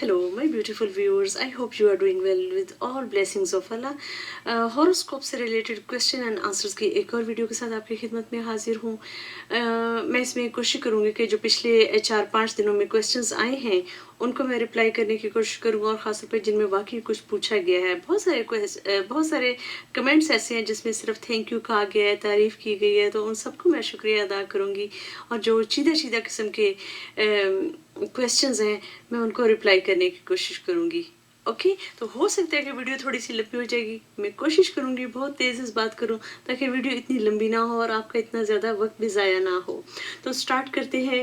Hello, my beautiful viewers. I hope you are doing well with all blessings of Allah. Horoscope से related question and answers की एक और video के साथ आपकी खिदमत में हाजिर हूँ। मैं इसमें कोशिश करूँगी कि जो पिछले 4-5 दिनों में क्वेश्चंस आए हैं उनको मैं रिप्लाई करने की कोशिश करूँगा, और ख़ास तौर पर जिनमें वाकई कुछ पूछा गया है। बहुत सारे कमेंट्स ऐसे हैं जिसमें सिर्फ थैंक यू कहा गया है, तारीफ़ की गई है, तो उन सबको मैं शुक्रिया अदा करूँगी। और जो सीधा किस्म के क्वेश्चंस हैं मैं उनको रिप्लाई करने की कोशिश करूँगी। ओके, तो हो सकता है कि वीडियो थोड़ी सी लंबी हो जाएगी। मैं कोशिश करूँगी बहुत तेज़ से बात करूँ ताकि वीडियो इतनी लंबी ना हो और आपका इतना ज़्यादा वक्त भी ज़ाया ना हो। तो स्टार्ट करते हैं।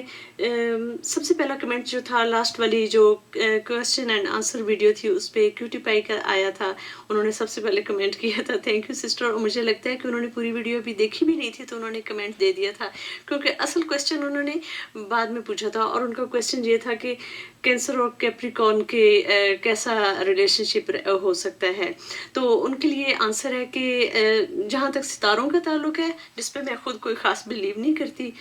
सबसे पहला कमेंट जो था, लास्ट वाली जो क्वेश्चन एंड आंसर वीडियो थी उस पर क्यूटी पाई का आया था। उन्होंने सबसे पहले कमेंट किया था, थैंक यू सिस्टर। और मुझे लगता है कि उन्होंने पूरी वीडियो अभी देखी भी नहीं थी तो उन्होंने कमेंट दे दिया था, क्योंकि असल क्वेश्चन उन्होंने बाद में पूछा था। और उनका क्वेश्चन ये था कि कैंसर और कैप्रिकॉर्न के कैसा रिलेशनशिप हो सकता है। तो उनके लिए आंसर है कि जहाँ तक सितारों का ताल्लुक है, जिस पे मैं खुद कोई ख़ास बिलीव नहीं करती,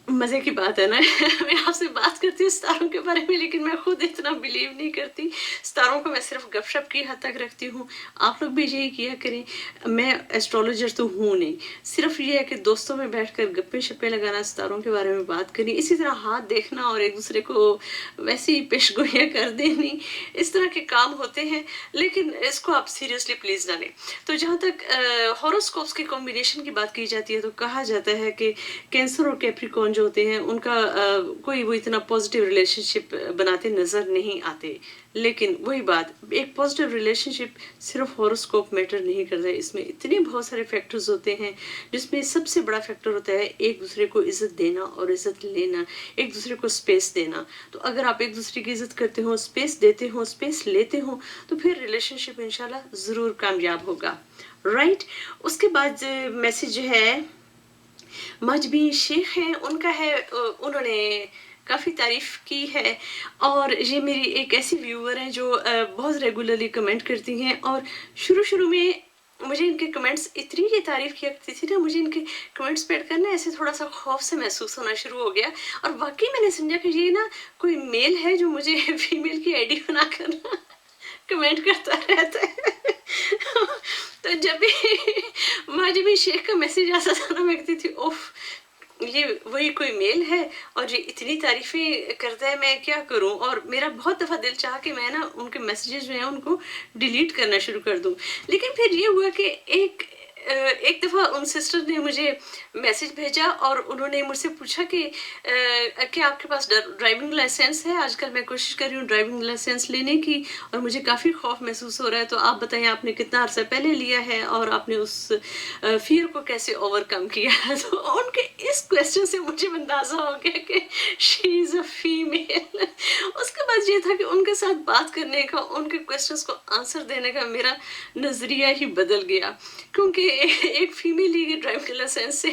मज़े की बात है ना मैं आपसे बात करती हूँ सितारों के बारे में, लेकिन मैं खुद इतना बिलीव नहीं करती। सितारों को मैं सिर्फ गपशप की हद तक रखती हूँ। आप लोग भी यही किया करें। मैं एस्ट्रोलॉजर तो हूँ नहीं, सिर्फ ये है कि दोस्तों में बैठकर गप्पे शप्पे लगाना, सितारों के बारे में बात करनी, इसी तरह हाथ देखना और एक दूसरे को वैसे ही पेशगोइयाँ कर देनी, इस तरह के काम होते हैं। लेकिन इसको आप सीरियसली प्लीज़ ना लें। तो जहाँ तक हॉरोस्कोप्स के कॉम्बिनेशन की बात की जाती है तो कहा जाता है कि कैंसर और कैप्रिकॉर्न जो होते हैं उनका कोई वो इतना पॉजिटिव रिलेशनशिप बनाते नज़र नहीं आते। लेकिन वही बात, एक पॉजिटिव रिलेशनशिप सिर्फ हॉरोस्कोप मैटर नहीं करता है, इसमें इतने बहुत सारे फैक्टर्स होते हैं, जिसमें सबसे बड़ा फैक्टर होता है एक दूसरे को इज्जत देना और इज्जत लेना, एक दूसरे को स्पेस देना। तो अगर आप एक दूसरे की इज्जत करते हो, स्पेस देते हो, स्पेस लेते हो, तो फिर रिलेशनशिप इंशाल्लाह ज़रूर कामयाब होगा। राइट। उसके बाद मैसेज है मजबी शेख हैं, उनका है, उन्होंने काफ़ी तारीफ़ की है। और ये मेरी एक ऐसी व्यूअर हैं जो बहुत रेगुलरली कमेंट करती हैं, और शुरू में मुझे इनके कमेंट्स इतनी ये तारीफ़ किया करती थी ना, मुझे इनके कमेंट्स पढ़कर ना ऐसे थोड़ा सा खौफ से महसूस होना शुरू हो गया। और वाकई मैंने समझा कि ये ना कोई मेल है जो मुझे फीमेल की आईडी बनाकर ना कमेंट करता रहता है तो जब भी मजबी शेख का मैसेज आता था ना, मैं कहती थी ओफ, ये वही कोई मेल है और ये इतनी तारीफ़ें करता है, मैं क्या करूं। और मेरा बहुत दफ़ा दिल चाहा कि मैं ना उनके मैसेजेस जो हैं उनको डिलीट करना शुरू कर दूं। लेकिन फिर ये हुआ कि एक दफ़ा उन सिस्टर ने मुझे मैसेज भेजा और उन्होंने मुझसे पूछा कि क्या आपके पास ड्राइविंग लाइसेंस है। आजकल मैं कोशिश कर रही हूँ ड्राइविंग लाइसेंस लेने की, और मुझे काफ़ी खौफ महसूस हो रहा है, तो आप बताएं आपने कितना अर्सा पहले लिया है और आपने उस फियर को कैसे ओवरकम किया है। तो उनके इस क्वेश्चन से मुझे अंदाज़ा हो गया कि शी इज़ अ फीमेल। उसके बाद ये था कि उनके साथ बात करने का, उनके क्वेश्चंस को आंसर देने का मेरा नज़रिया ही बदल गया, क्योंकि एक फीमेल ही ड्राइविंग लाइसेंस से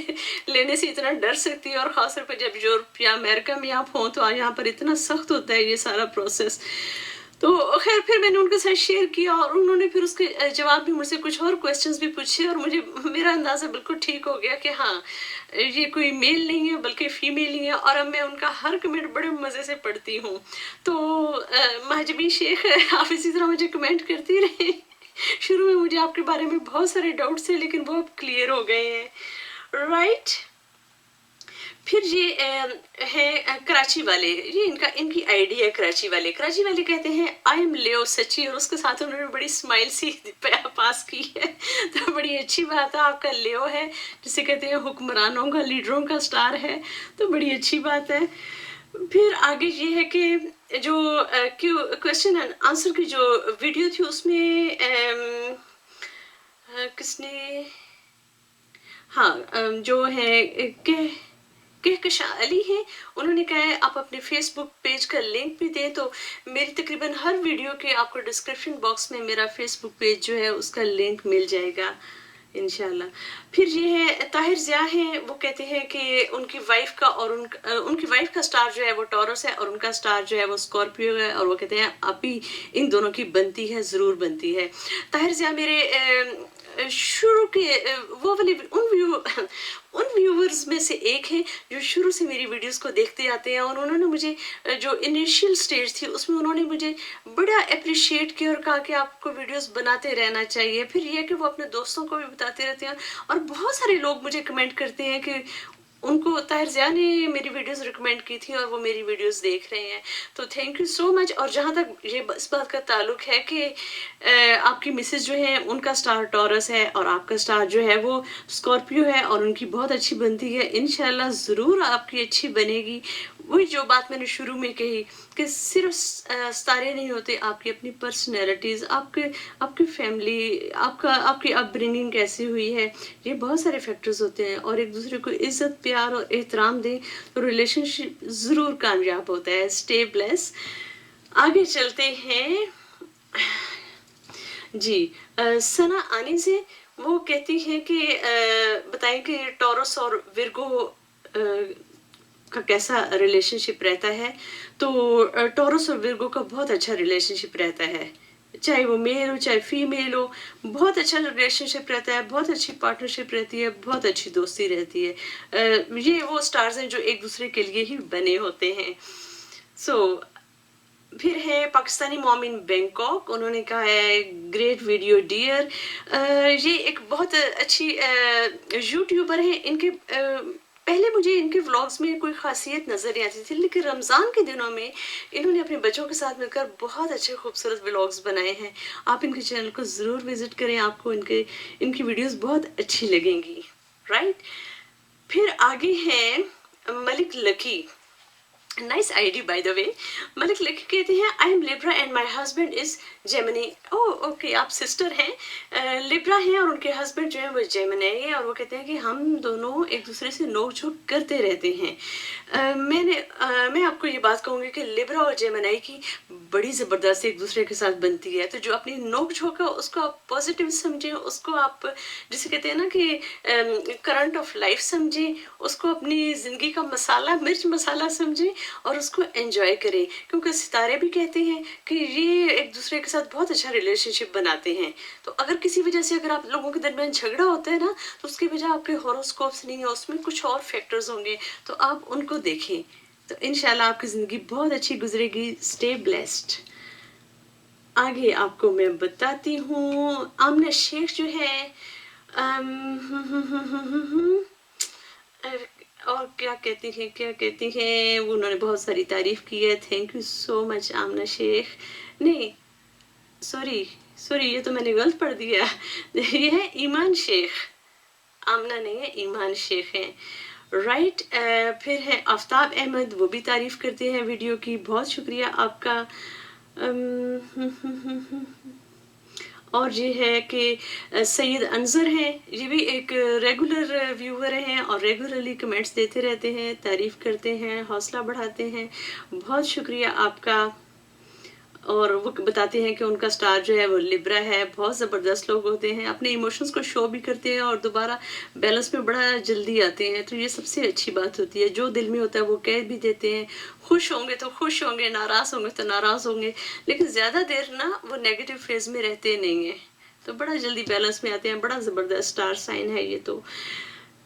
लेने से इतना डर सकती है, और ख़ास तौर पर जब यूरोप या अमेरिका में आप हों तो यहाँ पर इतना सख्त होता है ये सारा प्रोसेस। तो खैर फिर मैंने उनके साथ शेयर किया, और उन्होंने फिर उसके जवाब भी मुझसे कुछ और क्वेश्चंस भी पूछे, और मुझे मेरा अंदाज़ा बिल्कुल ठीक हो गया कि हाँ, ये कोई मेल नहीं है बल्कि फ़ीमेल ही है। और अब मैं उनका हर कमेंट बड़े मज़े से पढ़ती हूँ। तो महजबी शेख, आप इसी तरह मुझे कमेंट करती रहें। शुरू में मुझे आपके बारे में बहुत सारे डाउट्स थे, लेकिन वो अब क्लियर हो गए हैं। राइट। फिर ये है कराची वाले, ये इनकी आईडी है कराची वाले। कराची वाले कहते हैं आई एम लियो सची, और उसके साथ उन्होंने बड़ी स्माइल सी पास की है। तो बड़ी अच्छी बात है, आपका लियो है जिसे कहते हैं हुक्मरानों का, लीडरों का स्टार है, तो बड़ी अच्छी बात है। फिर आगे ये है कि जो क्वेश्चन एंड आंसर की जो वीडियो थी उसमें किसने, हाँ, जो है कहकशा अली हैं, उन्होंने कहा है आप अपने फेसबुक पेज का लिंक भी दें। तो मेरी तकरीबन हर वीडियो के आपको डिस्क्रिप्शन बॉक्स में मेरा फेसबुक पेज जो है उसका लिंक मिल जाएगा इंशाल्लाह। फिर ये है ताहिर ज़िया हैं, वो कहते हैं कि उनकी वाइफ का और उनकी वाइफ का स्टार जो है वो टॉरस है, और उनका स्टार जो है वो स्कॉर्पियो है, और वो कहते हैं आप ही इन दोनों की बनती है, ज़रूर बनती है। ताहिर ज़िया मेरे शुरू के वो वाले उन व्यूवर्स में से एक हैं जो शुरू से मेरी वीडियोस को देखते आते हैं, और उन्होंने मुझे जो इनिशियल स्टेज थी उसमें उन्होंने मुझे बड़ा अप्रिशिएट किया और कहा कि आपको वीडियोस बनाते रहना चाहिए। फिर ये कि वो अपने दोस्तों को भी बताते रहते हैं, और बहुत सारे लोग मुझे कमेंट करते हैं कि उनको ताहिर ज़िया ने मेरी वीडियोस रिकमेंड की थी और वो मेरी वीडियोस देख रहे हैं। तो थैंक यू सो मच। और जहाँ तक ये इस बात का ताल्लुक है कि आपकी मिसेस जो है उनका स्टार टॉरस है और आपका स्टार जो है वो स्कॉर्पियो है और उनकी बहुत अच्छी बनती है, इंशाल्लाह ज़रूर आपकी अच्छी बनेगी। वही जो बात मैंने शुरू में कही कि सिर्फ सितारे नहीं होते, आपकी अपनी पर्सनैलिटीज़, आपकी फैमिली, आपकी अपब्रिंगिंग कैसी हुई है, ये बहुत सारे फैक्टर्स होते हैं। और एक दूसरे को इज्जत, प्यार और एहतराम दें तो रिलेशनशिप ज़रूर कामयाब होता है। Stay bless. आगे चलते हैं जी। सना आनी से वो कहती हैं कि बताएं कि टॉरस और विर्गो का कैसा रिलेशनशिप रहता है। तो टॉरस और विर्गो का बहुत अच्छा रिलेशनशिप रहता है, चाहे वो मेल हो चाहे फीमेल हो, बहुत अच्छा रिलेशनशिप रहता है, बहुत अच्छी पार्टनरशिप रहती है, बहुत अच्छी दोस्ती रहती है। ये वो स्टार्स हैं जो एक दूसरे के लिए ही बने होते हैं। सो फिर है पाकिस्तानी मॉम इन बैंकॉक, उन्होंने कहा है ग्रेट वीडियो डियर। ये एक बहुत अच्छी यूट्यूबर है। इनके पहले मुझे इनके व्लॉग्स में कोई खासियत नज़र नहीं आती थी, लेकिन रमज़ान के दिनों में इन्होंने अपने बच्चों के साथ मिलकर बहुत अच्छे खूबसूरत व्लॉग्स बनाए हैं। आप इनके चैनल को ज़रूर विज़िट करें, आपको इनकी वीडियोस बहुत अच्छी लगेंगी। राइट। फिर आगे हैं Malik lucky. Nice ID by the way. Malik लिख के कहते हैं I M Libra and my husband is Gemini. Oh okay, आप सिस्टर हैं, लिब्रा हैं और उनके हस्बैंड जो है वो जेमिनी है। और वो कहते हैं कि हम दोनों एक दूसरे से नोक झोंक करते रहते हैं। मैं आपको ये बात कहूँगी कि लिब्रा और जेमिनी की बड़ी ज़बरदस्त एक दूसरे के साथ बनती है। तो जो अपनी नोक झोंक है उसको आप पॉजिटिव समझें, उसको आप जिसे कहते हैं ना कि करंट ऑफ लाइफ समझें, उसको अपनी ज़िंदगी का मसाला, मिर्च मसाला समझें और उसको एंजॉय करें। क्योंकि सितारे भी कहते हैं कि ये एक दूसरे के साथ बहुत अच्छा रिलेशनशिप बनाते हैं। तो अगर किसी वजह से अगर आप लोगों के दरमियान झगड़ा होता है ना, तो उसकी वजह आपके हॉरोस्कोप्स नहीं है, उसमें कुछ और फैक्टर्स होंगे, तो आप उनको देखें। तो इंशाल्लाह आपकी ज़िंदगी बहुत अच्छी गुजरेगी। Stay blessed. आगे आपको मैं बताती हूँ आमना शेख जो है और क्या कहती हैं उन्होंने बहुत सारी तारीफ की है। थैंक यू सो मच आमना शेख। नहीं सॉरी ये तो मैंने गलत पढ़ दिया। ये है ईमान शेख, आमना नहीं है, ईमान शेख है। राइट। फिर है आफ्ताब अहमद, वो भी तारीफ करते हैं वीडियो की, बहुत शुक्रिया आपका। और ये है कि सैयद अंजर हैं, ये भी एक रेगुलर व्यूअर हैं और रेगुलरली कमेंट्स देते रहते हैं, तारीफ़ करते हैं, हौसला बढ़ाते हैं। बहुत शुक्रिया आपका। और वो बताते हैं कि उनका स्टार जो है वो लिब्रा है। बहुत ज़बरदस्त लोग होते हैं, अपने इमोशंस को शो भी करते हैं और दोबारा बैलेंस में बड़ा जल्दी आते हैं। तो ये सबसे अच्छी बात होती है, जो दिल में होता है वो कह भी देते हैं। खुश होंगे तो खुश होंगे, नाराज़ होंगे तो नाराज़ होंगे, लेकिन ज़्यादा देर ना वो नेगेटिव फेज में रहते नहीं हैं, तो बड़ा जल्दी बैलेंस में आते हैं। बड़ा ज़बरदस्त स्टार साइन है ये। तो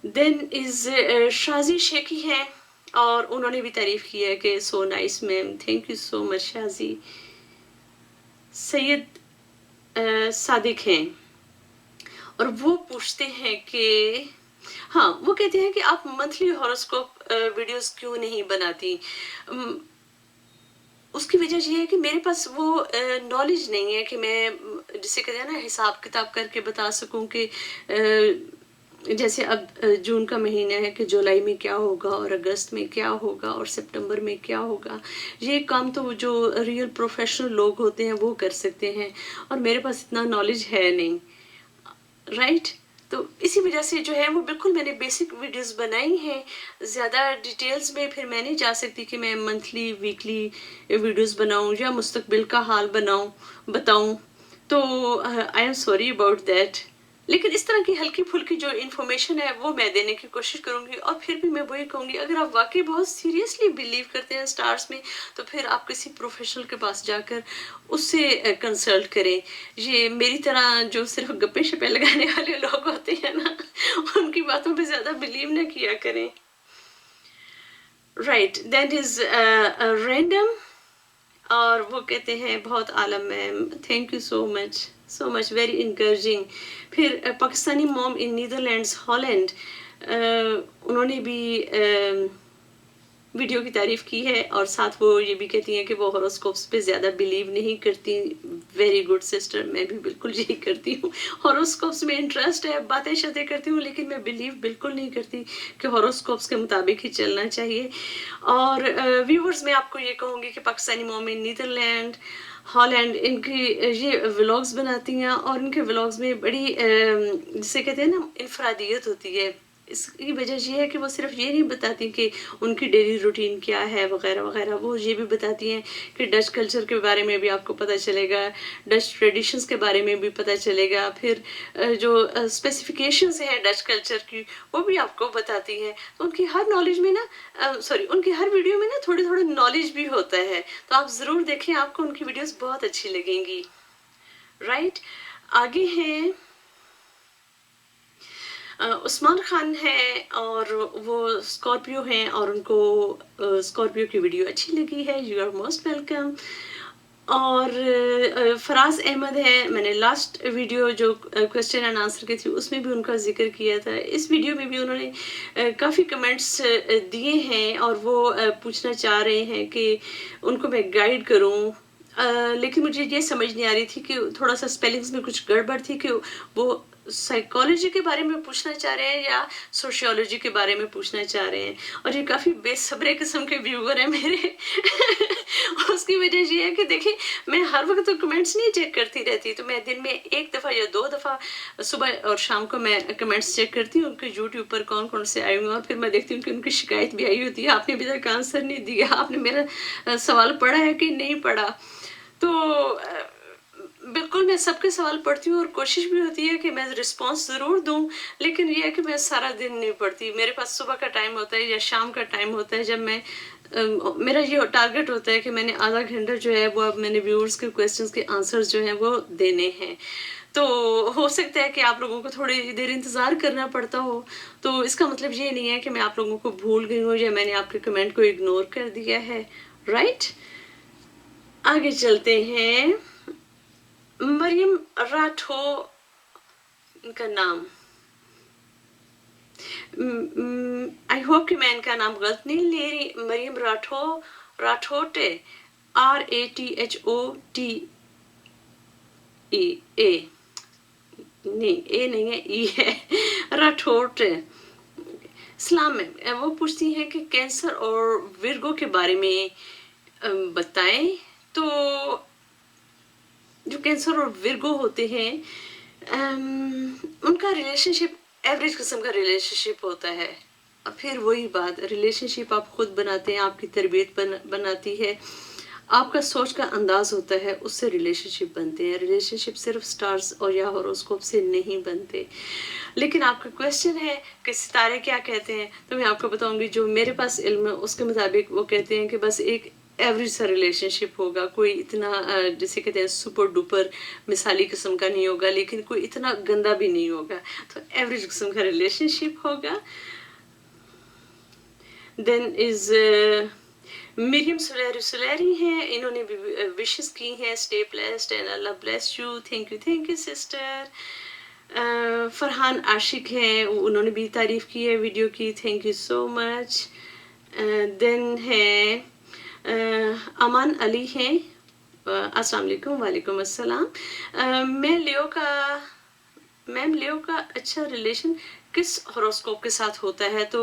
देन इज़ शाजी शेखी है और उन्होंने भी तारीफ़ की है कि so nice ma'am. Thank you so much Shaji. Syed Sadiq हैं और वो पूछते हैं कि हाँ, वो कहते हैं कि आप मंथली हॉरोस्कोप वीडियोस क्यों नहीं बनाती। उसकी वजह ये है कि मेरे पास वो नॉलेज नहीं है कि मैं जिसे कहते हैं ना हिसाब किताब करके बता सकूं कि जैसे अब जून का महीना है कि जुलाई में क्या होगा और अगस्त में क्या होगा और सितंबर में क्या होगा। ये काम तो जो रियल प्रोफेशनल लोग होते हैं वो कर सकते हैं और मेरे पास इतना नॉलेज है नहीं। राइट। तो इसी वजह से जो है वो बिल्कुल मैंने बेसिक वीडियोस बनाई हैं, ज़्यादा डिटेल्स में फिर मैं नहीं जा सकती कि मैं मंथली वीकली वीडियोस बनाऊं या मुस्तकबिल का हाल बताऊं। तो I am sorry about that. لیکن اس طرح کی ہلکی پھلکی جو انفارمیشن ہے وہ میں دینے کی کوشش کروں گی. اور پھر بھی میں وہی کہوں گی اگر آپ واقعی بہت سیریسلی بلیو کرتے ہیں اسٹارز میں تو پھر آپ کسی پروفیشنل کے پاس جا کر اس سے کنسلٹ کریں. یہ میری طرح جو صرف گپے شپے لگانے والے لوگ ہوتے ہیں نا ان کی باتوں پہ زیادہ بلیو نہ کیا کریں. Right that is random. اور وہ کہتے ہیں بہت عالم ma'am thank you so much very encouraging. پھر Pakistani mom in Netherlands Holland انہوں نے بھی ویڈیو کی تعریف کی ہے اور ساتھ وہ یہ بھی کہتی ہیں کہ وہ ہاروسکوپس پہ زیادہ بلیو نہیں کرتی. ویری گڈ سسٹر, میں بھی بالکل یہی کرتی ہوں. ہاروسکوپس میں انٹرسٹ ہے, باتیں شاتیں کرتی ہوں, لیکن میں بلیو بالکل نہیں کرتی کہ ہاروسکوپس کے مطابق ہی چلنا چاہیے. اور ویورز میں آپ کو یہ کہوں گی کہ پاکستانی مومن نیدرلینڈ ہالینڈ ان کی یہ ولاگز بناتی ہیں اور ان کے ولاگز میں بڑی جسے کہتے ہیں نا انفرادیت ہوتی ہے. اس کی وجہ یہ ہے کہ وہ صرف یہ نہیں بتاتی کہ ان کی ڈیلی روٹین کیا ہے وغیرہ وغیرہ, وہ یہ بھی بتاتی ہیں کہ ڈچ کلچر کے بارے میں بھی آپ کو پتہ چلے گا, ڈچ ٹریڈیشنز کے بارے میں بھی پتہ چلے گا, پھر جو اسپیسیفکیشنز ہیں ڈچ کلچر کی وہ بھی آپ کو بتاتی ہیں. تو ان کی ہر نالج میں نا ان کی ہر ویڈیو میں نا تھوڑا نالج بھی ہوتا ہے, تو آپ ضرور دیکھیں, آپ کو ان کی ویڈیوز بہت اچھی لگیں گی. رائٹ آگے ہیں عثمان خان ہے اور وہ اسکارپیو ہیں اور ان کو اسکارپیو کی ویڈیو اچھی لگی ہے. You are most welcome. اور فراز احمد ہے, میں نے لاسٹ ویڈیو جو کوشچن اینڈ آنسر کی تھی اس میں بھی ان کا ذکر کیا تھا. اس ویڈیو میں بھی انہوں نے کافی کمنٹس دیے ہیں اور وہ پوچھنا چاہ رہے ہیں کہ ان کو میں گائیڈ کروں. لیکن مجھے یہ سمجھ نہیں آ رہی تھی کہ تھوڑا سا اسپیلنگز میں کچھ گڑبڑ تھی کہ وہ سائیکالوجی کے بارے میں پوچھنا چاہ رہے ہیں یا سوشیولوجی کے بارے میں پوچھنا چاہ رہے ہیں. اور یہ کافی بے صبرے قسم کے ویور ہیں میرے اس کی وجہ یہ ہے کہ دیکھیں میں ہر وقت تو کمنٹس نہیں چیک کرتی رہتی, تو میں دن میں 1 دفعہ یا 2 دفعہ صبح اور شام کو میں کمنٹس چیک کرتی ہوں کہ یوٹیوب پر کون کون سے آئے ہوئے, اور پھر میں دیکھتی ہوں کہ ان کی شکایت بھی آئی ہوتی ہے, آپ نے ابھی تک آنسر نہیں دیا, آپ نے میرا سوال پڑھا ہے کہ نہیں پڑھا. تو بالکل میں سب کے سوال پڑھتی ہوں اور کوشش بھی ہوتی ہے کہ میں رسپانس ضرور دوں, لیکن یہ ہے کہ میں سارا دن نہیں پڑھتی. میرے پاس صبح کا ٹائم ہوتا ہے یا شام کا ٹائم ہوتا ہے جب میں میرا یہ ٹارگٹ ہوتا ہے کہ میں نے آدھا گھنٹہ جو ہے وہ اب میں نے ویورز کے کویسچنز کے آنسرز جو ہیں وہ دینے ہیں. تو ہو سکتا ہے کہ آپ لوگوں کو تھوڑی دیر انتظار کرنا پڑتا ہو, تو اس کا مطلب یہ نہیں ہے کہ میں آپ لوگوں کو بھول گئی ہوں یا میں نے آپ کے کمنٹ کو اگنور کر دیا ہے. رائٹ آگے چلتے ہیں. مریم راٹھو ان کا نام, آئی ہوپ کہ میں ان کا نام غلط نہیں لے رہی. مریم راٹھوٹے RATHOTE اے نہیں, اے نہیں ہے, ای ہے, راٹھوٹے. اسلام میں وہ پوچھتی ہیں کہ کینسر اور ورگو کے بارے میں بتائیں. تو جو کینسر اور ورگو ہوتے ہیں ان کا ریلیشن شپ ایوریج قسم کا ریلیشن شپ ہوتا ہے. اور پھر وہی بات, ریلیشن شپ آپ خود بناتے ہیں, آپ کی تربیت بناتی ہے, آپ کا سوچ کا انداز ہوتا ہے, اس سے ریلیشن شپ بنتے ہیں. ریلیشن شپ صرف سٹارز اور یا ہاروسکوپ سے نہیں بنتے. لیکن آپ کا کویسچن ہے کہ ستارے کیا کہتے ہیں, تو میں آپ کو بتاؤں گی جو میرے پاس علم ہے اس کے مطابق وہ کہتے ہیں کہ بس ایک ایوریج سا ریلیشن شپ ہوگا, کوئی اتنا جسے کہتے ہیں سپر ڈوپر مثالی قسم کا نہیں ہوگا, لیکن کوئی اتنا گندا بھی نہیں ہوگا, تو ایوریج قسم کا ریلیشن شپ ہوگا. دین از مریم سلیری ہیں, انہوں نے بھی وشز کی ہیں, stay blessed and Allah bless you. Thank you sister. Farhan عاشق ہیں, انہوں نے بھی تعریف کی ہے ویڈیو کی, تھینک یو سو مچ. دین ہے امان علی ہیں, السلام علیکم. وعلیکم السلام. میم لیو کا اچھا ریلیشن کس ہاروسکوپ کے ساتھ ہوتا ہے؟ تو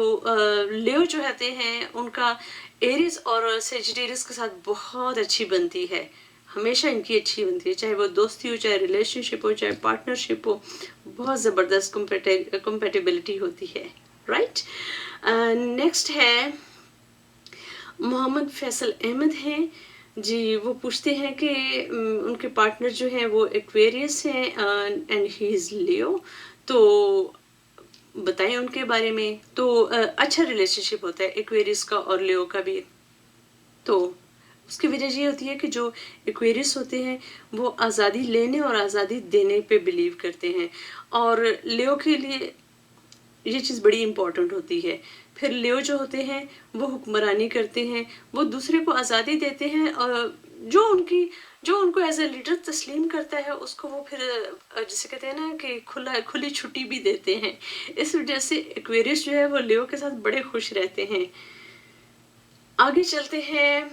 لیو جو ہوتے ہیں ان کا ایریز اور سیجیٹیریس کے ساتھ بہت اچھی بنتی ہے, ہمیشہ ان کی اچھی بنتی ہے, چاہے وہ دوستی ہو, چاہے ریلیشن شپ ہو, چاہے پارٹنرشپ ہو, بہت زبردست کمپیٹیبلٹی ہوتی ہے. رائٹ نیکسٹ ہے محمد فیصل احمد ہیں جی, وہ پوچھتے ہیں کہ ان کے پارٹنر جو ہیں وہ ایکویریس ہیں اینڈ ہی از لیو. तो बताएं उनके बारे में। तो अच्छा रिलेशनशिप होता है एक्वेरियस का और लियो का भी। तो उसकी वजह ये होती है कि जो एक्वेरियस होते हैं वो आज़ादी लेने और आज़ादी देने पे बिलीव करते हैं, और लियो के लिए ये चीज़ बड़ी इम्पोर्टेंट होती है। फिर लियो जो होते हैं वो हुक्मरानी करते हैं, वो दूसरे को आज़ादी देते हैं, और जो उनको एज ए लीडर तस्लीम करता है उसको वो फिर जिसे कहते हैं ना कि खुली छुट्टी भी देते हैं। इस वजह से एक्वेरियस जो है वो लियो के साथ बड़े खुश रहते हैं। आगे चलते हैं।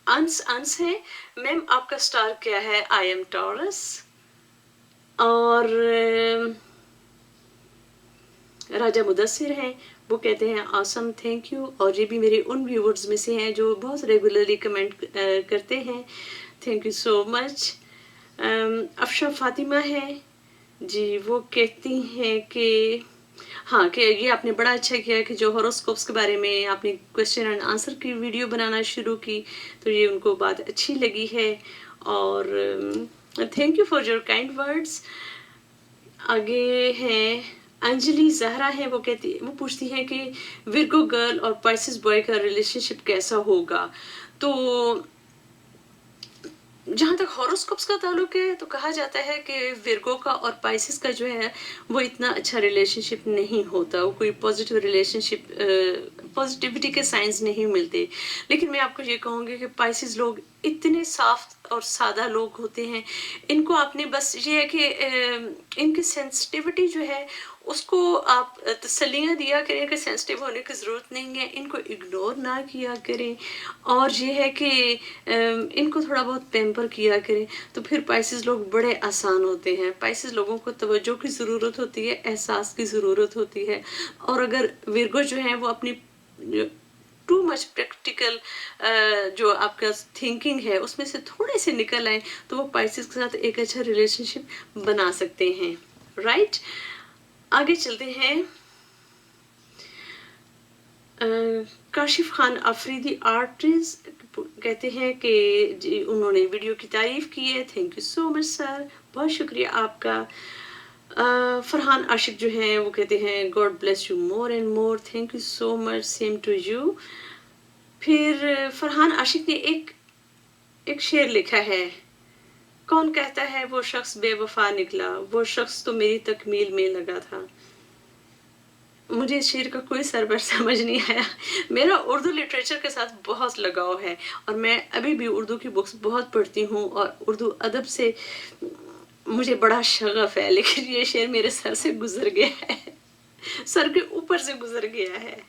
अंश है। मैम आपका स्टार क्या है? आई एम टॉरस। और राजा मुदस्सिर हैं, वो कहते हैं ऑसम, थैंक यू। और ये भी मेरे उन व्यूवर्स में से हैं जो बहुत रेगुलरली कमेंट करते हैं, thank you so much. Afsha Fatima है जी, वो कहती हैं कि हाँ, कि ये आपने बड़ा अच्छा किया कि जो हॉरोस्कोप्स के बारे में आपने क्वेश्चन एंड आंसर की वीडियो बनाना शुरू की, तो ये उनको बात अच्छी लगी है, और thank you for your kind words. आगे हैं अंजलि जहरा है, वो पूछती है कि विर्गो गर्ल और पाइसेस बॉय का रिलेशनशिप कैसा होगा। तो जहाँ तक हॉरोस्कोप्स का ताल्लुक है तो कहा जाता है कि विर्गो का और पाइसिस का जो है वो इतना अच्छा रिलेशनशिप नहीं होता, वो कोई पॉजिटिव रिलेशनशिप, पॉजिटिविटी के साइंस नहीं मिलते। लेकिन मैं आपको ये कहूँगी कि पाइसिस लोग इतने साफ और सादा लोग होते हैं, इनको आपने बस ये है कि इनकी सेंसिटिविटी जो है उसको आप तसल्लियाँ दिया करें कि सेंसिटिव होने की ज़रूरत नहीं है, इनको इग्नोर ना किया करें, और ये है कि इनको थोड़ा बहुत पैम्पर किया करें, तो फिर पाइसेस लोग बड़े आसान होते हैं। पाइसेस लोगों को तवज्जो की ज़रूरत होती है, एहसास की ज़रूरत होती है, और अगर विर्गो जो है वो अपनी टू मच प्रैक्टिकल जो आपका थिंकिंग है उसमें से थोड़े से निकल आए तो वो पाइसेस के साथ एक अच्छा रिलेशनशिप बना सकते हैं, राइट। आगे चलते हैं। काशिफ खान अफरीदी आर्टिस्ट कहते हैं कि जी उन्होंने वीडियो की तारीफ की है, thank you so much sir, बहुत शुक्रिया आपका। फरहान आशिक जो हैं वो कहते हैं God bless you more and more, thank you so much, same to you. फिर फरहान आशिक ने एक शेर लिखा है, कौन कहता है वो शख्स बेवफा निकला, वो शख्स तो मेरी तकमील में लगा था। मुझे इस शेर का कोई सरबर समझ नहीं आया। मेरा उर्दू लिटरेचर के साथ बहुत लगाव है, और मैं अभी भी उर्दू की बुक्स बहुत पढ़ती हूँ, और उर्दू अदब से मुझे बड़ा शगफ है, लेकिन ये शेर मेरे सर से गुजर गया है, सर के ऊपर से गुजर गया है।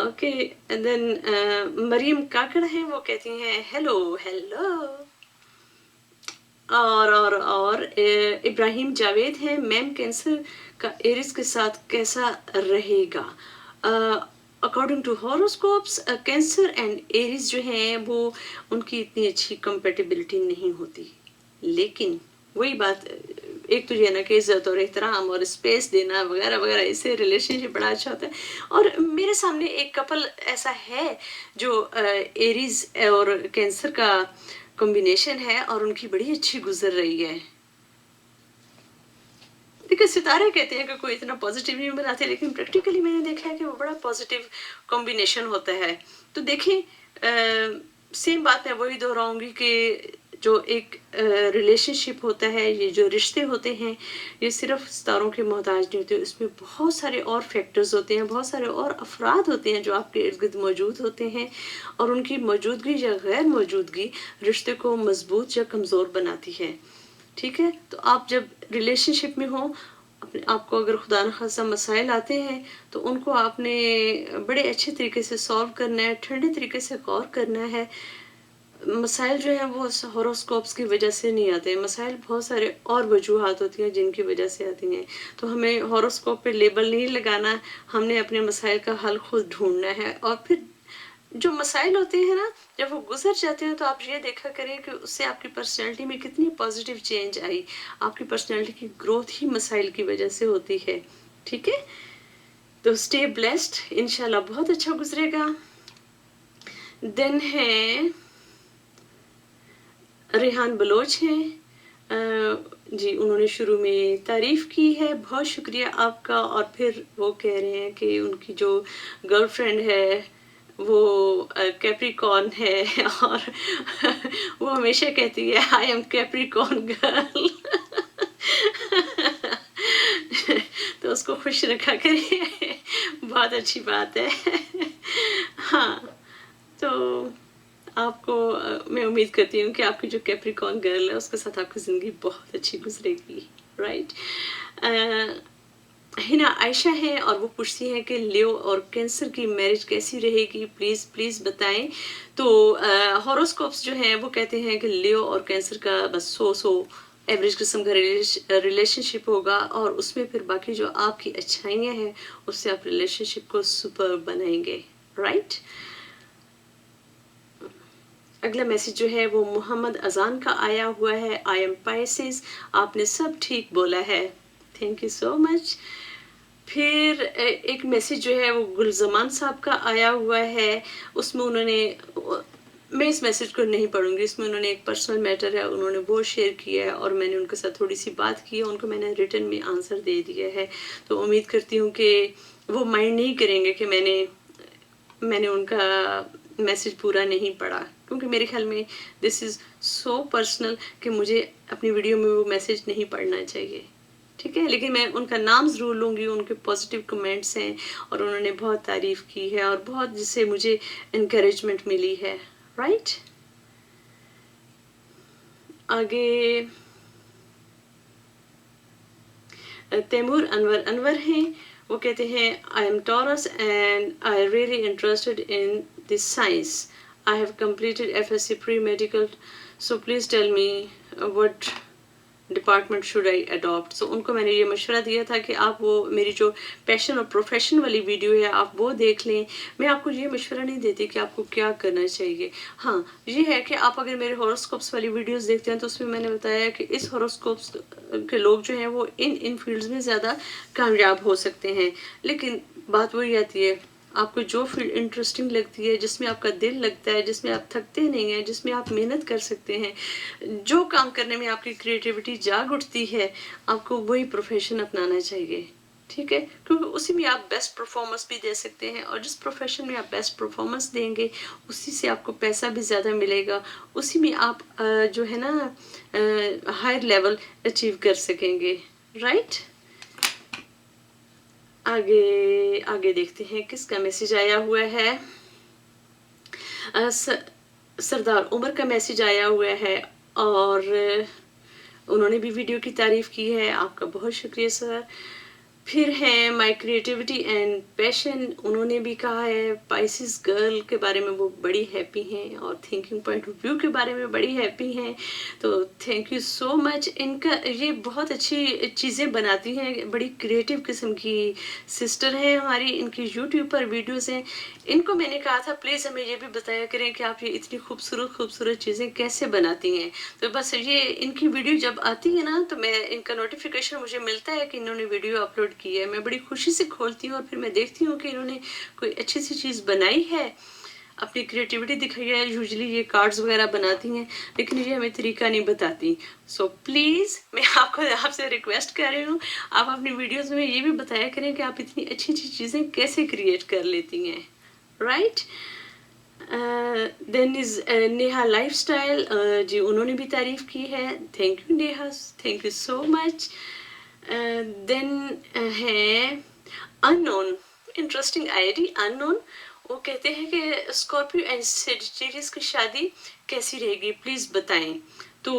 ओके, एंड देन मरियम काकड़ है, वो कहती हैं हेलो हेलो। और इब्राहिम जावेद है, मैम कैंसर का एरिस के साथ कैसा रहेगा? According to horoscopes cancer and Aries जो हैं वो उनकी इतनी अच्छी कंपेटिबिलिटी नहीं होती, लेकिन वही बात, एक तो ये ना कि इज्जत और एहतराम और स्पेस देना वगैरह वगैरह, इससे रिलेशनशिप बड़ा अच्छा होता है। और मेरे सामने एक कपल ऐसा है जो एरीज और कैंसर का कॉम्बिनेशन है, और उनकी बड़ी अच्छी गुजर रही है। देखिए सितारे कहते हैं कि कोई इतना पॉजिटिव नहीं बनाते, लेकिन प्रैक्टिकली मैंने देखा है कि वो बड़ा पॉजिटिव कॉम्बिनेशन होता है। तो देखिए सेम बात मैं वही दोहराऊंगी कि जो एक रिलेशनशिप होता है, ये जो रिश्ते होते हैं, ये सिर्फ सितारों के मोहताज नहीं होते, इसमें बहुत सारे और फैक्टर्स होते हैं, बहुत सारे और अफराद होते हैं जो आपके इर्द गिर्द मौजूद होते हैं, और उनकी मौजूदगी या गैर मौजूदगी रिश्ते को मजबूत या कमज़ोर बनाती है। ठीक है, तो आप जब रिलेशनशिप में हो, अपने आपको अगर खुदा न खासा मसाइल आते हैं तो उनको आपने बड़े अच्छे तरीके से सॉल्व करना है, ठंडे तरीके से गौर करना है। मसाइल जो हैं वो हॉरोस्कोप्स की वजह से नहीं आते हैं, मसाइल बहुत सारे और वजूहात होती हैं जिनकी वजह से आती हैं। तो हमें हॉरोस्कोप पे लेबल नहीं लगाना, हमने अपने मसाइल का हल खुद ढूंढना है। और फिर जो मसाइल होते हैं ना, जब वो गुजर जाते हैं तो आप ये देखा करें कि उससे आपकी पर्सनैलिटी में कितनी पॉजिटिव चेंज आई। आपकी पर्सनैलिटी की ग्रोथ ही मसाइल की वजह से होती है। ठीक है, तो स्टे ब्लेस्ड, इंशाल्लाह बहुत अच्छा गुजरेगा। देन है रेहान बलोच हैं, जी, उन्होंने शुरू में तारीफ़ की है, बहुत शुक्रिया आपका। और फिर वो कह रहे हैं कि उनकी जो गर्लफ्रेंड है वो कैप्रिकॉर्न है और वो हमेशा कहती है आई एम कैप्रिकॉर्न गर्ल। तो उसको खुश रखा करिए, बहुत अच्छी बात है। हाँ, तो आपको मैं उम्मीद करती हूँ कि आपकी जो कैप्रिकॉर्न गर्ल है उसके साथ आपकी ज़िंदगी बहुत अच्छी गुजरेगी, राइट। हिना आयशा है और वो पूछती हैं कि लियो और कैंसर की मैरिज कैसी रहेगी, प्लीज़ प्लीज़ बताएं। तो हॉरोस्कोप्स जो हैं वो कहते हैं कि लियो और कैंसर का बस 100 एवरेज किस्म का रिलेशनशिप होगा, और उसमें फिर बाकी जो आपकी अच्छाइयाँ हैं उससे आप रिलेशनशिप को सुपर बनाएंगे, राइट। अगला मैसेज जो है वो मोहम्मद अजान का आया हुआ है, आई एम पाइसेस। आपने सब ठीक बोला है, थैंक यू सो मच। फिर एक मैसेज जो है वो गुलजमान साहब का आया हुआ है, उसमें उन्होंने, मैं इस मैसेज को नहीं पढ़ूंगी, इसमें उन्होंने एक पर्सनल मैटर है उन्होंने वो शेयर किया है और मैंने उनके साथ थोड़ी सी बात की है, उनको मैंने रिटर्न में आंसर दे दिया है। तो उम्मीद करती हूँ कि वो माइंड नहीं करेंगे कि मैंने उनका मैसेज पूरा नहीं पढ़ा, क्योंकि मेरे ख्याल में दिस इज़ सो पर्सनल कि मुझे अपनी वीडियो में वो मैसेज नहीं पढ़ना चाहिए, ठीक है। लेकिन मैं उनका नाम ज़रूर लूँगी, उनके पॉजिटिव कमेंट्स हैं और उन्होंने बहुत तारीफ़ की है और बहुत जिससे मुझे इनकरेजमेंट मिली है, राइट। आगे तैमूर अनवर हैं, वो कहते हैं I am Taurus and I really interested in this science, I have completed FSc pre medical, so please tell me what department should I adopt. So उनको मैंने ये मशवरा दिया था कि आप वो मेरी जो पैशन और प्रोफेशन वाली वीडियो है आप वो देख लें। मैं आपको ये मशवरा नहीं देती कि आपको क्या करना चाहिए। हाँ, ये है कि आप अगर मेरे हॉरोस्कोप्स वाली वीडियोस देखते हैं तो उसमें मैंने बताया कि इस हॉरोस्कोप्स के लोग जो हैं वो इन फील्ड्स में ज़्यादा कामयाब हो सकते हैं। लेकिन बात वही आती है, आपको जो फील्ड इंटरेस्टिंग लगती है, जिसमें आपका दिल लगता है, जिसमें आप थकते नहीं हैं, जिसमें आप मेहनत कर सकते हैं, जो काम करने में आपकी क्रिएटिविटी जाग उठती है, आपको वही प्रोफेशन अपनाना चाहिए, ठीक है। क्योंकि उसी में आप बेस्ट परफॉर्मेंस भी दे सकते हैं और जिस प्रोफेशन में आप बेस्ट परफॉर्मेंस देंगे उसी से आपको पैसा भी ज़्यादा मिलेगा, उसी में आप जो है ना हायर लेवल अचीव कर सकेंगे, राइट। आगे आगे देखते हैं किसका मैसेज आया हुआ है। सरदार उमर का मैसेज आया हुआ है और उन्होंने भी वीडियो की तारीफ की है, आपका बहुत शुक्रिया सर। फिर है माई क्रिएटिविटी एंड पैशन, उन्होंने भी कहा है पाइसिस गर्ल के बारे में वो बड़ी हैप्पी हैं और थिंकिंग पॉइंट ऑफ व्यू के बारे में बड़ी हैप्पी हैं। तो थैंक यू सो मच। इनका ये बहुत अच्छी चीज़ें बनाती हैं, बड़ी क्रिएटिव किस्म की सिस्टर है हमारी, इनकी यूट्यूब पर वीडियोस हैं। इनको मैंने कहा था प्लीज़ हमें ये भी बताया करें कि आप ये इतनी खूबसूरत खूबसूरत चीज़ें कैसे बनाती हैं। तो बस ये इनकी वीडियो जब आती है ना तो मैं इनका नोटिफिकेशन मुझे मिलता है कि इन्होंने वीडियो अपलोड की है, मैं बड़ी खुशी से खोलती हूँ और फिर मैं देखती हूँ कि इन्होंने कोई अच्छी सी चीज़ बनाई है, अपनी क्रिएटिविटी दिखाई है। यूजुअली ये कार्ड्स वगैरह बनाती हैं लेकिन ये हमें तरीका नहीं बताती। सो प्लीज़ मैं आपसे रिक्वेस्ट कर रही हूँ, आप अपनी वीडियोस में ये भी बताया करें कि आप इतनी अच्छी अच्छी चीज़ें कैसे क्रिएट कर लेती हैं, right. Then is Neha lifestyle, जी उन्होंने भी तारीफ़ की है, thank you Neha, thank you so much. Then है अननोन, इंटरेस्टिंग आईडी अननोन, वो कहते हैं कि स्कॉर्पियो एंड सेजिटेरियस की शादी कैसी रहेगी प्लीज़ बताएं। तो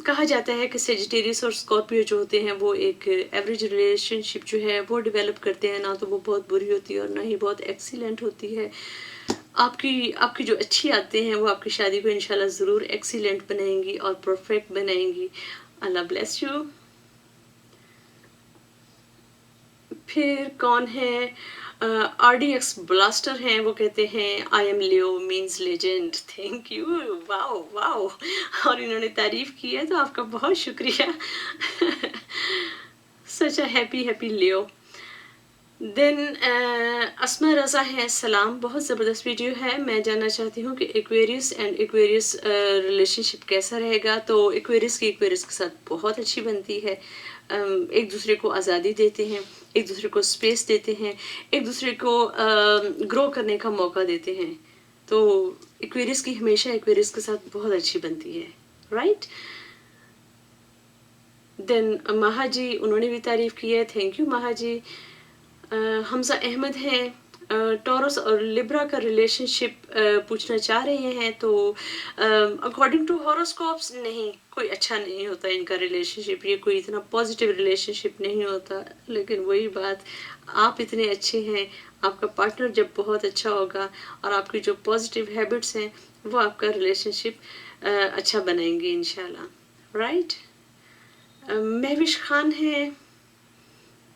कहा जाता है कि सेजिटेरियस और स्कॉर्पियो जो होते हैं वो एक एवरेज रिलेशनशिप जो है वो डेवलप करते हैं, ना तो वो बहुत बुरी होती है और ना ही बहुत एक्सीलेंट होती है। आपकी जो अच्छी आदतें हैं वो आपकी शादी को इंशाल्लाह ज़रूर एक्सीलेंट बनाएंगी और परफेक्ट बनाएंगी। अल्लाह ब्लेस यू। फिर कौन है, RDX ब्लास्टर हैं, वो कहते हैं I am Leo means legend, thank you, wow wow, और इन्होंने तारीफ की है तो आपका बहुत शुक्रिया। सच अ हैप्पी हैप्पी लियो। دین اسما رضا ہے، سلام، بہت زبردست ویڈیو ہے، میں جاننا چاہتی ہوں کہ ایکویریس اینڈ ایکویریس ریلیشن شپ کیسا رہے گا. تو ایکویریس کے ساتھ بہت اچھی بنتی ہے، ایک دوسرے کو آزادی دیتے ہیں، ایک دوسرے کو اسپیس دیتے ہیں، ایک دوسرے کو گرو کرنے کا موقع دیتے ہیں. تو ایکویریس کی ہمیشہ ایکویریس کے ساتھ بہت اچھی بنتی ہے، رائٹ. دین مہا جی، انہوں نے بھی تعریف کی ہے، تھینک یو مہا جی. حمزہ احمد ہیں، ٹورس اور لبرا کا ریلیشن شپ پوچھنا چاہ رہے ہیں. تو اکارڈنگ ٹو ہاروسکوپس نہیں، کوئی اچھا نہیں ہوتا ان کا ریلیشن شپ، یہ کوئی اتنا پازیٹیو ریلیشن شپ نہیں ہوتا. لیکن وہی بات، آپ اتنے اچھے ہیں، آپ کا پارٹنر جب بہت اچھا ہوگا اور آپ کی جو پازیٹیو ہیبٹس ہیں وہ آپ کا ریلیشن شپ اچھا بنائیں گے انشاءاللہ، رائٹ. مہوش خان ہیں،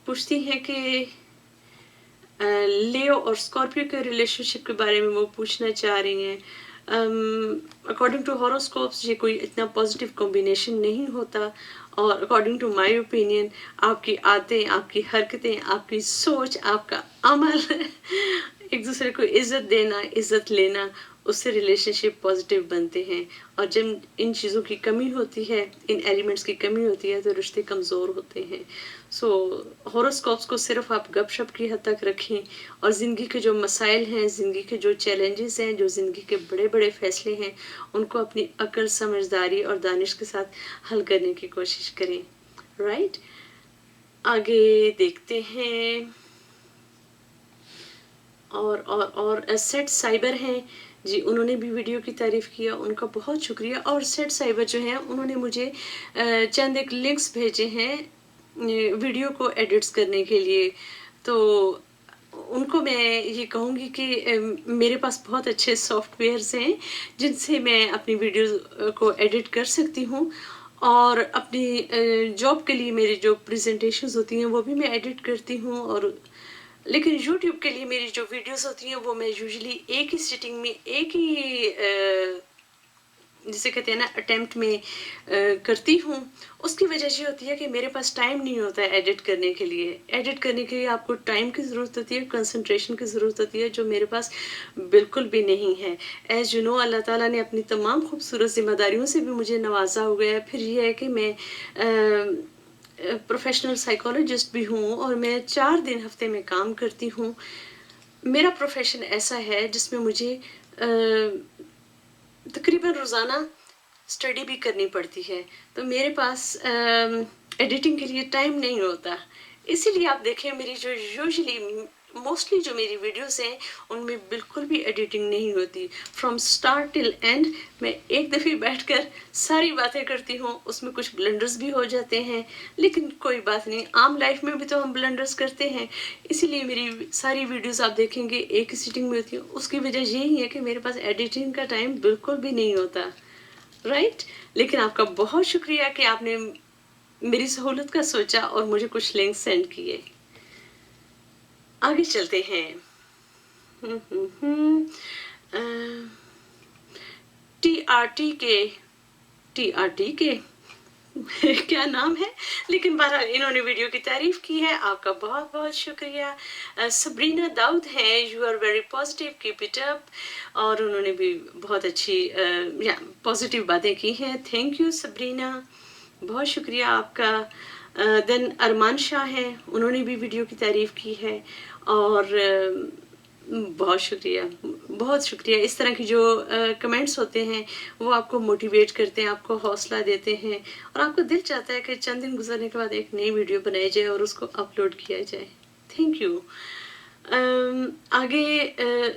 پوچھتی ہیں کہ لیو اور اسکارپیو کے ریلیشن شپ کے بارے میں وہ پوچھنا چاہ رہی ہیں. اکارڈنگ ٹو ہاروسکوپس یہ کوئی اتنا پازیٹیو کمبینیشن نہیں ہوتا، اور اکارڈنگ ٹو مائی اوپینین آپ کی عادتیں، آپ کی حرکتیں، آپ کی سوچ، آپ کا عمل ایک دوسرے کو عزت دینا، عزت لینا، اس سے ریلیشن شپ پازیٹیو بنتے ہیں. اور جب ان چیزوں کی کمی ہوتی ہے، ان ایلیمنٹس کی کمی ہوتی ہے، تو رشتے کمزور ہوتے ہیں. سو ہاروسکوپس کو صرف آپ گپ شپ کی حد تک رکھیں، اور زندگی کے جو مسائل ہیں، زندگی کے جو چیلنجز ہیں، جو زندگی کے بڑے بڑے فیصلے ہیں، ان کو اپنی عقل، سمجھداری اور دانش کے ساتھ حل کرنے کی کوشش کریں، رائٹ. آگے دیکھتے ہیں. اور سیٹ سائبر ہیں جی، انہوں نے بھی ویڈیو کی تعریف کیا، ان کا بہت شکریہ. اور سیٹ سائبر جو ہیں، انہوں نے مجھے چند ایک لنکس بھیجے ہیں ویڈیو کو ایڈٹس کرنے کے لیے. تو ان کو میں یہ کہوں گی کہ میرے پاس بہت اچھے سافٹ ویئرس ہیں جن سے میں اپنی ویڈیوز کو ایڈٹ کر سکتی ہوں، اور اپنی جاب کے لیے میری جو پریزنٹیشنز ہوتی ہیں وہ بھی میں ایڈٹ کرتی ہوں. اور لیکن یوٹیوب کے لیے میری جو ویڈیوز ہوتی ہیں وہ میں یوزلی ایک ہی سٹنگ میں، ایک ہی جسے کہتے ہیں نا اٹیمپٹ میں کرتی ہوں. اس کی وجہ یہ ہوتی ہے کہ میرے پاس ٹائم نہیں ہوتا ہے ایڈٹ کرنے کے لیے. ایڈٹ کرنے کے لیے آپ کو ٹائم کی ضرورت ہوتی ہے، کنسنٹریشن کی ضرورت ہوتی ہے، جو میرے پاس بالکل بھی نہیں ہے. ایز یو نو، اللہ تعالیٰ نے اپنی تمام خوبصورت ذمہ داریوں سے بھی مجھے نوازا ہو گیا ہے. پھر یہ ہے کہ میں پروفیشنل سائیکولوجسٹ بھی ہوں، اور میں 4 دن ہفتے میں کام کرتی ہوں. میرا پروفیشن ایسا ہے جس میں مجھے تقریباً روزانہ اسٹڈی بھی کرنی پڑتی ہے، تو میرے پاس ایڈیٹنگ کے لیے ٹائم نہیں ہوتا. اسی لیے آپ دیکھیں میری جو یوزلی موسٹلی جو میری ویڈیوز ہیں ان میں بالکل بھی ایڈیٹنگ نہیں ہوتی. فرام اسٹارٹ ٹل اینڈ میں ایک دفعہ بیٹھ کر ساری باتیں کرتی ہوں. اس میں کچھ بلنڈرز بھی ہو جاتے ہیں، لیکن کوئی بات نہیں، عام لائف میں بھی تو ہم بلنڈرز کرتے ہیں. اسی لیے میری ساری ویڈیوز آپ دیکھیں گے ایک ہی سیٹنگ میں ہوتی ہیں. اس کی وجہ یہی ہے کہ میرے پاس ایڈیٹنگ کا ٹائم بالکل بھی نہیں ہوتا، رائٹ. لیکن آپ کا بہت شکریہ کہ آپ نے میری سہولت کا سوچا اور مجھے کچھ لنک سینڈ کیے. آگے چلتے ہیں. ٹی آر ٹی کے کیا نام ہے، لیکن بہرحال انہوں نے ویڈیو کی تعریف کی ہے، آپ کا بہت بہت شکریہ. سبرینا داؤد ہے، you are very positive, keep it up. اور انہوں نے بھی بہت اچھی پازیٹیو باتیں کی ہیں. تھینک یو سبرینا، بہت شکریہ آپ کا. دین ارمان شاہ ہیں، انہوں نے بھی ویڈیو کی تعریف کی ہے، اور بہت شکریہ، بہت شکریہ. اس طرح کی جو کمنٹس ہوتے ہیں وہ آپ کو موٹیویٹ کرتے ہیں، آپ کو حوصلہ دیتے ہیں، اور آپ کو دل چاہتا ہے کہ چند دن گزرنے کے بعد ایک نئی ویڈیو بنائی جائے اور اس کو اپلوڈ کیا جائے. Thank you. آگے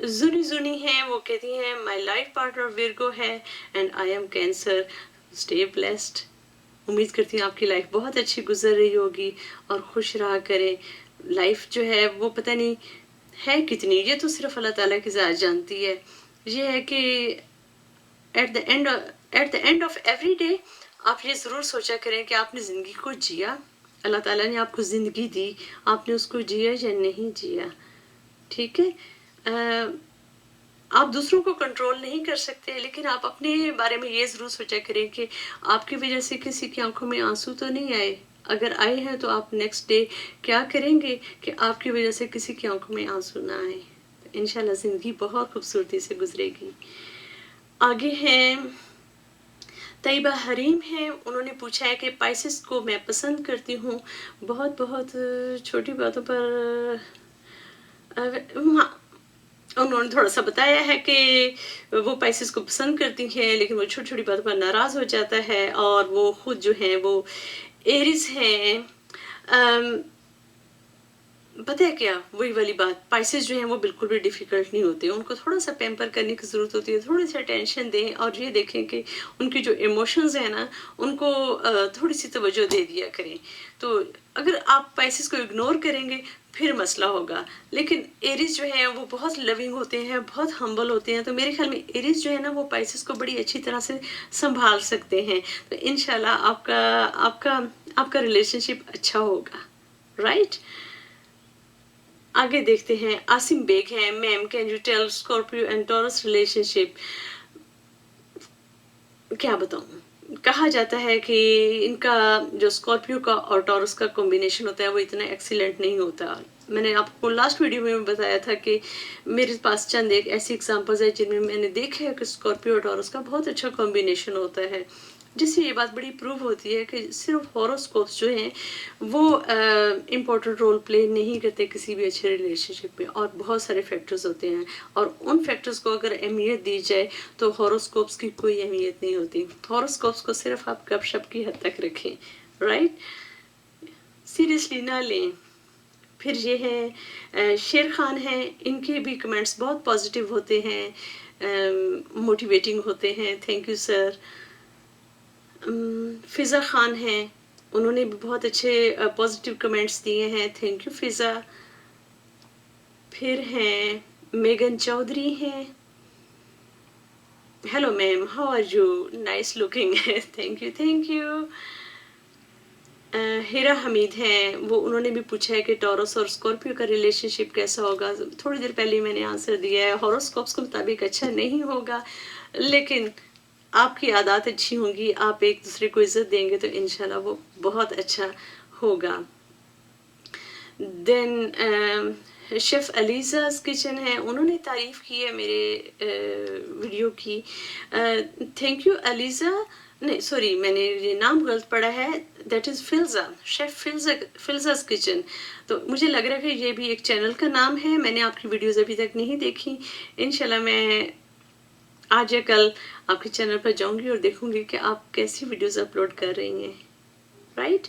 زونی ہیں، وہ کہتی ہیں مائی لائف پارٹنر ویرگو ہے and I am cancer. Stay blessed. امید کرتی ہوں آپ کی لائف بہت اچھی گزر رہی ہوگی اور خوش رہا کریں. لائف جو ہے وہ پتہ نہیں ہے کتنی، یہ تو صرف اللہ تعالیٰ کی ذات جانتی ہے. یہ ہے کہ at the end of every day آپ یہ ضرور سوچا کریں کہ آپ نے زندگی کو جیا. اللہ تعالیٰ نے آپ کو زندگی دی، آپ نے اس کو جیا یا نہیں جیا، ٹھیک ہے. آپ دوسروں کو کنٹرول نہیں کر سکتے، لیکن آپ اپنے بارے میں یہ ضرور سوچا کریں کہ آپ کی وجہ سے کسی کی آنکھوں میں آنسو تو نہیں آئے. اگر آئے ہیں تو آپ نیکسٹ ڈے کیا کریں گے کہ آپ کی وجہ سے کسی کی آنکھوں میں آنسو نہ آئے. انشاءاللہ زندگی بہت خوبصورتی سے گزرے گی. آگے ہیں طیبہ حریم ہیں. انہوں نے پوچھا ہے کہ پائسس کو میں پسند کرتی ہوں بہت بہت چھوٹی باتوں پر. انہوں نے تھوڑا سا بتایا ہے کہ وہ پائسس کو پسند کرتی ہیں لیکن وہ چھوٹی چھوٹی باتوں پر ناراض ہو جاتا ہے اور وہ خود جو ہیں وہ ایریز ہیں. پتہ ہے کیا وہی والی بات پائسز جو ہیں وہ بالکل بھی ڈیفیکلٹ نہیں ہوتے. ان کو تھوڑا سا پیمپر کرنے کی ضرورت ہوتی ہے, تھوڑی سی ٹینشن دیں اور یہ دیکھیں کہ ان کی جو ایموشنز ہیں نا ان کو تھوڑی سی توجہ دے دیا کریں. تو اگر آپ پائسز کو اگنور کریں گے پھر مسئلہ ہوگا. لیکن ایریز جو ہیں وہ بہت لونگ ہوتے ہیں, بہت ہمبل ہوتے ہیں. تو میرے خیال میں ایریز جو ہے نا وہ پائسز کو بڑی اچھی طرح سے سنبھال سکتے ہیں. تو انشاءاللہ آپ کا ریلیشن شپ اچھا ہوگا. رائٹ. آگے دیکھتے ہیں. عاصم بیگ ہیں. Ma'am can you tell Scorpio and Taurus relationship. کیا بتاؤں, کہا جاتا ہے کہ ان کا جو اسکارپیو کا اور ٹورس کا کمبینیشن ہوتا ہے وہ اتنا ایکسیلنٹ نہیں ہوتا. میں نے آپ کو لاسٹ ویڈیو میں بتایا تھا کہ میرے پاس چند ایک ایسی ایگزامپلز ہیں جن میں میں نے دیکھا ہے کہ اسکارپیو اور ٹورس کا بہت اچھا کمبینیشن ہوتا ہے, جس سے یہ بات بڑی پروو ہوتی ہے کہ صرف ہاروسکوپس جو ہیں وہ امپورٹنٹ رول پلے نہیں کرتے کسی بھی اچھے ریلیشن شپ میں, اور بہت سارے فیکٹرز ہوتے ہیں اور ان فیکٹرز کو اگر اہمیت دی جائے تو ہاروسکوپس کی کوئی اہمیت نہیں ہوتی. ہاروسکوپس کو صرف آپ گپ شپ کی حد تک رکھیں. رائٹ. سیریسلی نہ لیں. پھر یہ ہے شیر خان ہیں. ان کے بھی کمنٹس بہت پازیٹیو ہوتے ہیں, موٹیویٹنگ ہوتے ہیں. Thank you sir. فضا خان ہیں. انہوں نے بھی بہت اچھے پازیٹیو کمنٹس دیے ہیں. تھینک یو فضا. پھر ہیں میگن چودھری ہیں. Hello ma'am, how are you, nice looking. Thank you thank you. Hira Hameed ہیں. انہوں نے بھی پوچھا ہے کہ ٹورس اور اسکارپیو کا ریلیشن شپ کیسا ہوگا. تھوڑی دیر پہلے میں نے آنسر دیا ہے, ہاروسکوپس کے مطابق اچھا نہیں ہوگا لیکن آپ کی عادات اچھی ہوں گی, آپ ایک دوسرے کو عزت دیں گے تو انشاءاللہ وہ بہت اچھا ہوگا. دین شیف علیزاز کچن ہے. انہوں نے تعریف کی ہے میرے ویڈیو کی. Thank you Aliza. نہیں سوری, میں نے یہ نام غلط پڑھا ہے. That is Filza, chef Filza's kitchen. تو مجھے لگ رہا ہے کہ یہ بھی ایک چینل کا نام ہے. میں نے آپ کی ویڈیوز ابھی تک نہیں دیکھی. انشاءاللہ میں آج یا کل آپ کے چینل پر جاؤں گی اور دیکھوں گی کہ آپ کیسی ویڈیوز اپلوڈ کر رہی ہیں. رائٹ.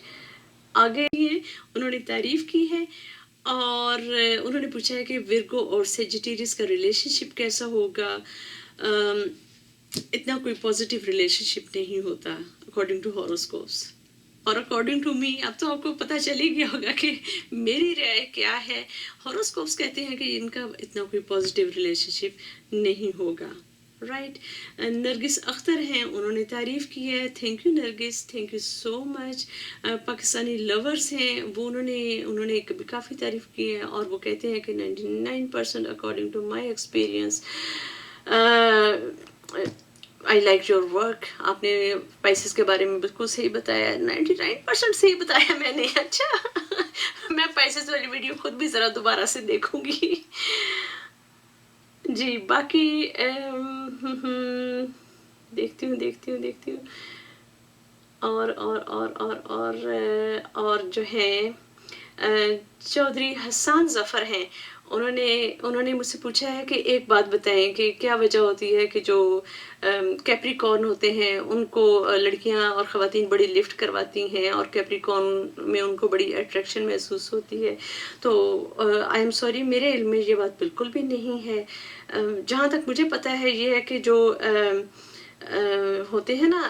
آگے انہوں نے تعریف کی ہے اور انہوں نے پوچھا ہے کہ ورگو اور سیجیٹیریس کا ریلیشن شپ کیسا ہوگا. اتنا کوئی پازیٹیو ریلیشن شپ نہیں ہوتا اکارڈنگ ٹو ہاروسکوپس اور اکارڈنگ ٹو می. اب تو آپ کو پتہ چلے گیا ہوگا کہ میری رائے کیا ہے. ہاروسکوپس کہتے ہیں کہ ان کا اتنا کوئی پازیٹیو ریلیشن شپ نہیں ہوگا. رائٹ. نرگس اختر ہیں. انہوں نے تعریف کی ہے. Thank you Nargis, thank you so much. Pakistani lovers ہیں. انہوں نے کافی تعریف کی ہے اور وہ کہتے ہیں کہ 99% according to my experience I like your work. آپ نے پائسز کے بارے میں بالکل صحیح بتایا. 99% صحیح بتایا میں نے. اچھا میں پائسز والی ویڈیو خود بھی ذرا دوبارہ سے دیکھوں گی. جی باقی دیکھتی ہوں اور جو ہے چودھری حسان ظفر ہیں. انہوں نے مجھ سے پوچھا ہے کہ ایک بات بتائیں کہ کیا وجہ ہوتی ہے کہ جو کیپریکارن ہوتے ہیں ان کو لڑکیاں اور خواتین بڑی لفٹ کرواتی ہیں اور کیپریکارن میں ان کو بڑی اٹریکشن محسوس ہوتی ہے. تو آئی ایم سوری, میرے علم میں یہ بات بالکل بھی نہیں ہے. جہاں تک مجھے پتہ ہے یہ ہے کہ جو ہوتے ہیں نا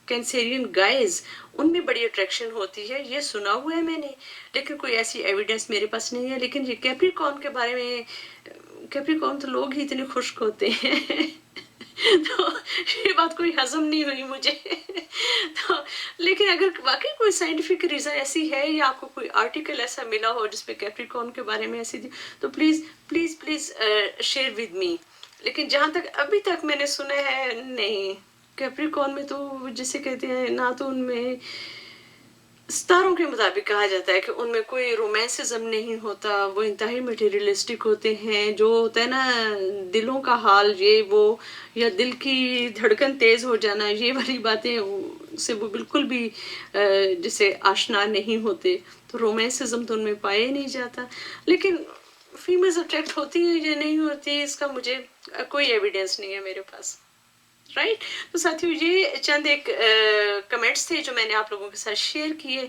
کینسیرین گائز, ان میں بڑی اٹریکشن ہوتی ہے. یہ سنا ہوا ہے میں نے لیکن کوئی ایسی ایویڈنس میرے پاس نہیں ہے. لیکن یہ کیپریکارن کے بارے میں, کیپریکارن تو لوگ ہی اتنے خشک ہوتے ہیں تو یہ بات کوئی ہضم نہیں ہوئی مجھے. تو لیکن اگر واقعی کوئی سائنٹیفک ریزن ایسی ہے یا آپ کو کوئی آرٹیکل ایسا ملا ہو جس پہ کیپریکارن کے بارے میں ایسی تو please please please share with me. لیکن جہاں تک ابھی تک میں نے سنا ہے نہیں, کیپریکارن میں تو جسے کہتے ہیں نہ تو ان میں ستاروں کے مطابق کہا جاتا ہے کہ ان میں کوئی رومانسزم نہیں ہوتا، وہ انتہائی مٹیریلسٹک ہوتے ہیں، جو ہوتا ہے نا دلوں کا حال یہ وہ، یا دل کی دھڑکن تیز ہو جانا، یہ والی باتیں سے وہ بالکل بھی جسے آشنا نہیں ہوتے، تو رومانسزم تو ان میں پایا ہی نہیں جاتا. لیکن فیمیلز اٹریکٹ ہوتی ہیں یا نہیں ہوتی، اس کا مجھے کوئی ایویڈنس نہیں ہے میرے پاس. رائٹ. تو ساتھیوں یہ چند ایک کمنٹس تھے جو میں نے آپ لوگوں کے ساتھ شیئر کیے.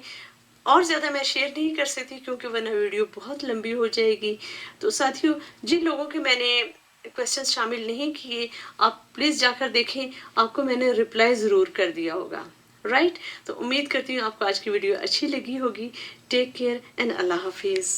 اور زیادہ میں شیئر نہیں کر سکتی کیونکہ ورنہ ویڈیو بہت لمبی ہو جائے گی. تو ساتھیوں جن لوگوں کے میں نے کوشچن شامل نہیں کیے، آپ پلیز جا کر دیکھیں، آپ کو میں نے رپلائی ضرور کر دیا ہوگا. رائٹ. تو امید کرتی ہوں آپ کو آج کی ویڈیو اچھی لگی ہوگی. ٹیک کیئر اینڈ اللہ حافظ.